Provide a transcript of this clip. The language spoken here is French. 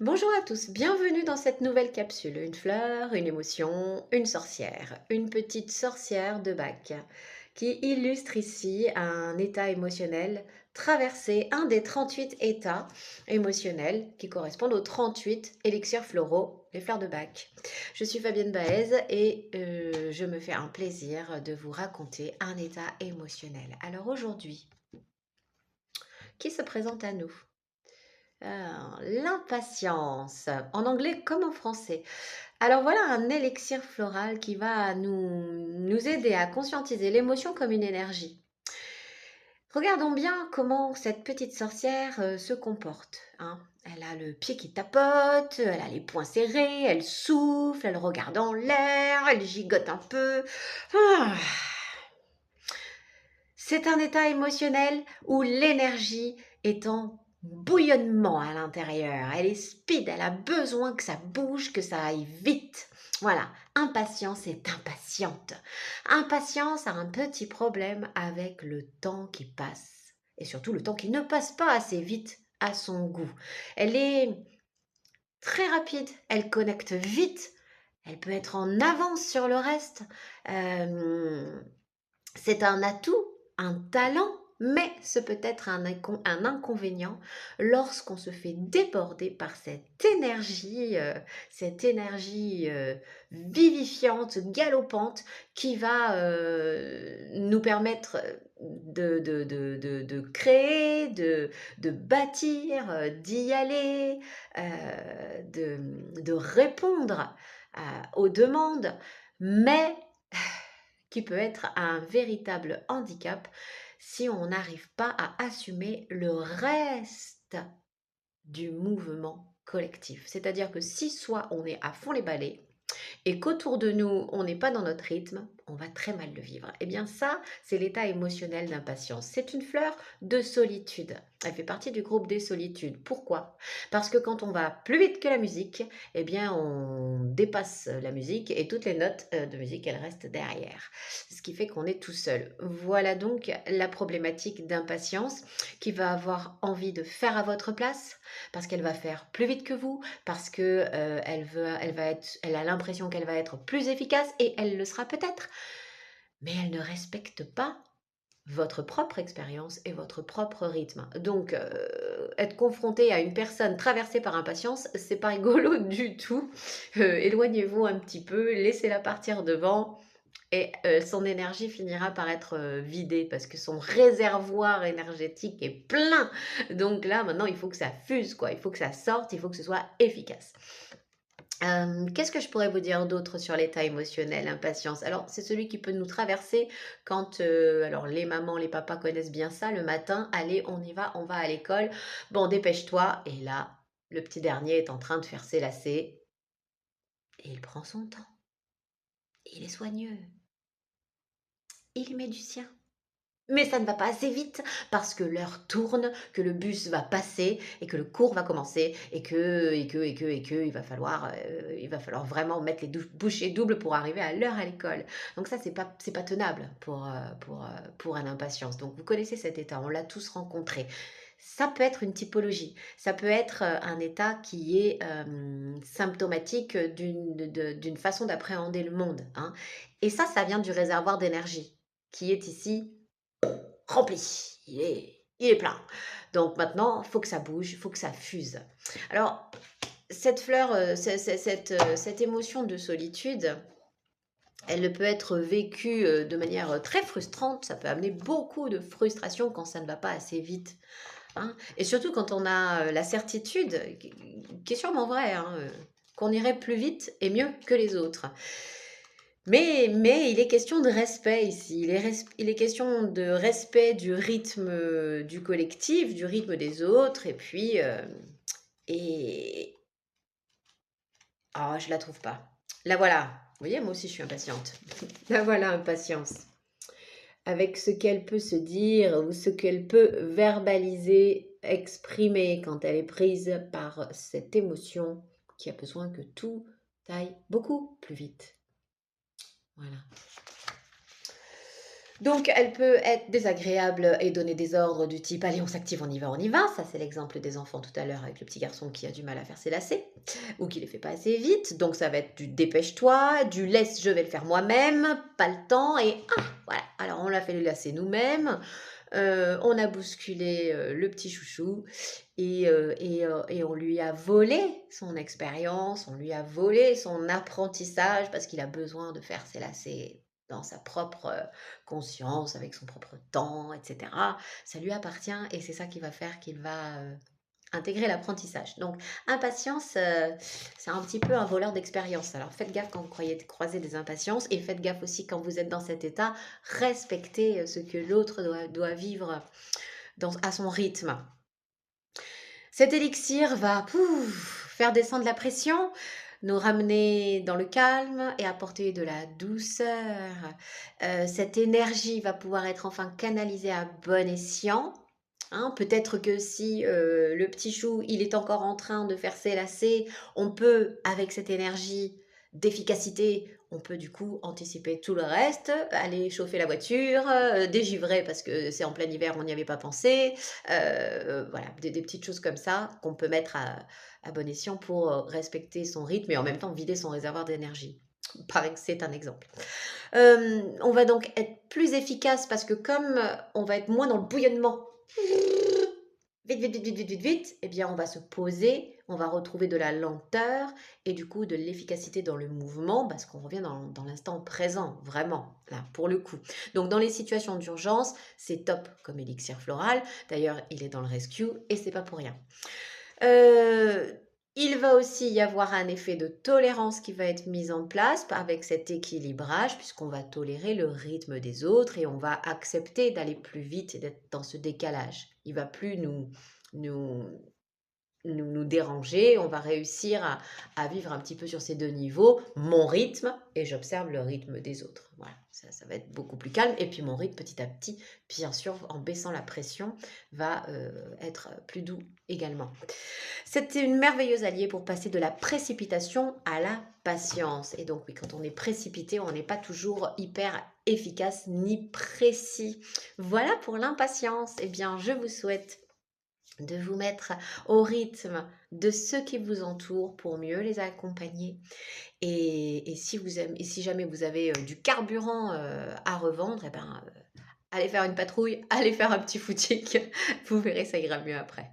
Bonjour à tous, bienvenue dans cette nouvelle capsule. Une fleur, une émotion, une sorcière. Une petite sorcière de Bach qui illustre ici un état émotionnel traversé, un des 38 états émotionnels qui correspondent aux 38 élixirs floraux, les fleurs de Bach. Je suis Fabienne Baez et je me fais un plaisir de vous raconter un état émotionnel. Alors aujourd'hui, qui se présente à nous? L'impatience, en anglais comme en français. Alors voilà un élixir floral qui va nous aider à conscientiser l'émotion comme une énergie. Regardons bien comment cette petite sorcière se comporte, hein. Elle a le pied qui tapote, elle a les poings serrés, elle souffle, elle regarde en l'air, elle gigote un peu. Ah. C'est un état émotionnel où l'énergie est en bouillonnement à l'intérieur. Elle est speed, elle a besoin que ça bouge, que ça aille vite. Voilà, impatience est impatiente. Impatience a un petit problème avec le temps qui passe. Et surtout le temps qui ne passe pas assez vite à son goût. Elle est très rapide, elle connecte vite, elle peut être en avance sur le reste. Euh, c'est un atout, un talent, mais ce peut être un inconvénient lorsqu'on se fait déborder par cette énergie vivifiante, galopante, qui va nous permettre de créer, de bâtir, d'y aller, de répondre aux demandes, mais qui peut être un véritable handicap si on n'arrive pas à assumer le reste du mouvement collectif. C'est-à-dire que si soit on est à fond les balais, et qu'autour de nous, on n'est pas dans notre rythme, on va très mal le vivre. Eh bien ça, c'est l'état émotionnel d'impatience. C'est une fleur de solitude. Elle fait partie du groupe des solitudes. Pourquoi? Parce que quand on va plus vite que la musique, eh bien on dépasse la musique et toutes les notes de musique, elles restent derrière. Ce qui fait qu'on est tout seul. Voilà donc la problématique d'impatience qui va avoir envie de faire à votre place parce qu'elle va faire plus vite que vous, parce que elle a l'impression qu'elle va être plus efficace et elle le sera peut-être, mais elle ne respecte pas votre propre expérience et votre propre rythme. Donc, être confronté à une personne traversée par impatience, c'est pas rigolo du tout. Éloignez-vous un petit peu, laissez-la partir devant. Et son énergie finira par être vidée parce que son réservoir énergétique est plein. Donc là, maintenant, il faut que ça fuse, quoi. Il faut que ça sorte, il faut que ce soit efficace. Qu'est-ce que je pourrais vous dire d'autre sur l'état émotionnel, impatience? Alors, c'est celui qui peut nous traverser quand, alors les mamans, les papas connaissent bien ça, le matin, allez, on y va, on va à l'école. Bon, dépêche-toi. Et là, le petit dernier est en train de faire ses lacets et il prend son temps. Il est soigneux. Il y met du sien. Mais ça ne va pas assez vite parce que l'heure tourne, que le bus va passer et que le cours va commencer et que il va falloir vraiment mettre les bouchées doubles pour arriver à l'heure à l'école. Donc ça, c'est pas tenable pour un impatience. Donc vous connaissez cet état, on l'a tous rencontré. Ça peut être une typologie, ça peut être un état qui est symptomatique d'une façon d'appréhender le monde, hein. Et ça vient du réservoir d'énergie qui est ici rempli, il est plein. Donc maintenant, il faut que ça bouge, il faut que ça fuse. Alors, cette fleur, cette émotion de solitude, elle peut être vécue de manière très frustrante. Ça peut amener beaucoup de frustration quand ça ne va pas assez vite, hein. Et surtout quand on a la certitude, qui est sûrement vraie, hein, qu'on irait plus vite et mieux que les autres. Mais il est question de respect ici. Il est question de respect du rythme du collectif, du rythme des autres. Et puis, et... Ah, je la trouve pas. La voilà. Vous voyez, moi aussi, je suis impatiente. La voilà, impatience. Avec ce qu'elle peut se dire ou ce qu'elle peut verbaliser, exprimer quand elle est prise par cette émotion qui a besoin que tout aille beaucoup plus vite. Voilà. Donc, elle peut être désagréable et donner des ordres du type: «Allez, on s'active, on y va, on y va». Ça, c'est l'exemple des enfants tout à l'heure avec le petit garçon qui a du mal à faire ses lacets ou qui les fait pas assez vite. Donc, ça va être du «dépêche-toi», du «laisse, je vais le faire moi-même», pas le temps et ah! Voilà. Alors, on l'a fait les lacets nous-mêmes, on a bousculé, le petit chouchou et on lui a volé son expérience, on lui a volé son apprentissage parce qu'il a besoin de faire ses lacets dans sa propre, conscience, avec son propre temps et cetera. Ça lui appartient et c'est ça qui va faire qu'il va, intégrer l'apprentissage. Donc impatience, c'est un petit peu un voleur d'expérience. Alors faites gaffe quand vous croisez des impatiences et faites gaffe aussi quand vous êtes dans cet état, respectez, ce que l'autre doit vivre à son rythme. Cet élixir va faire descendre la pression, nous ramener dans le calme et apporter de la douceur. Cette énergie va pouvoir être enfin canalisée à bon escient. Hein, peut-être que si le petit chou, il est encore en train de faire ses lacets, on peut, avec cette énergie d'efficacité, on peut du coup anticiper tout le reste, aller chauffer la voiture, dégivrer parce que c'est en plein hiver, on n'y avait pas pensé. Voilà, des petites choses comme ça qu'on peut mettre à bon escient pour respecter son rythme et en même temps vider son réservoir d'énergie. Pareil que c'est un exemple. On va donc être plus efficace parce que comme on va être moins dans le bouillonnement, vite, vite, vite, vite, vite, vite, vite, eh bien, on va se poser, on va retrouver de la lenteur et du coup de l'efficacité dans le mouvement parce qu'on revient dans l'instant présent, vraiment, là, pour le coup. Donc, dans les situations d'urgence, c'est top comme élixir floral. D'ailleurs, il est dans le rescue et c'est pas pour rien. Il va aussi y avoir un effet de tolérance qui va être mis en place avec cet équilibrage, puisqu'on va tolérer le rythme des autres et on va accepter d'aller plus vite et d'être dans ce décalage. Il va plus nous, nous déranger, on va réussir à vivre un petit peu sur ces deux niveaux, mon rythme et j'observe le rythme des autres. Voilà, ça va être beaucoup plus calme. Et puis mon rythme, petit à petit, bien sûr, en baissant la pression, va être plus doux également. C'était une merveilleuse alliée pour passer de la précipitation à la patience. Et donc oui, quand on est précipité, on n'est pas toujours hyper efficace ni précis. Voilà pour l'impatience. Eh bien, je vous souhaite de vous mettre au rythme de ceux qui vous entourent pour mieux les accompagner. Et si vous aimez, et si jamais vous avez du carburant à revendre, eh ben, allez faire une patrouille, allez faire un petit footing. Vous verrez, ça ira mieux après.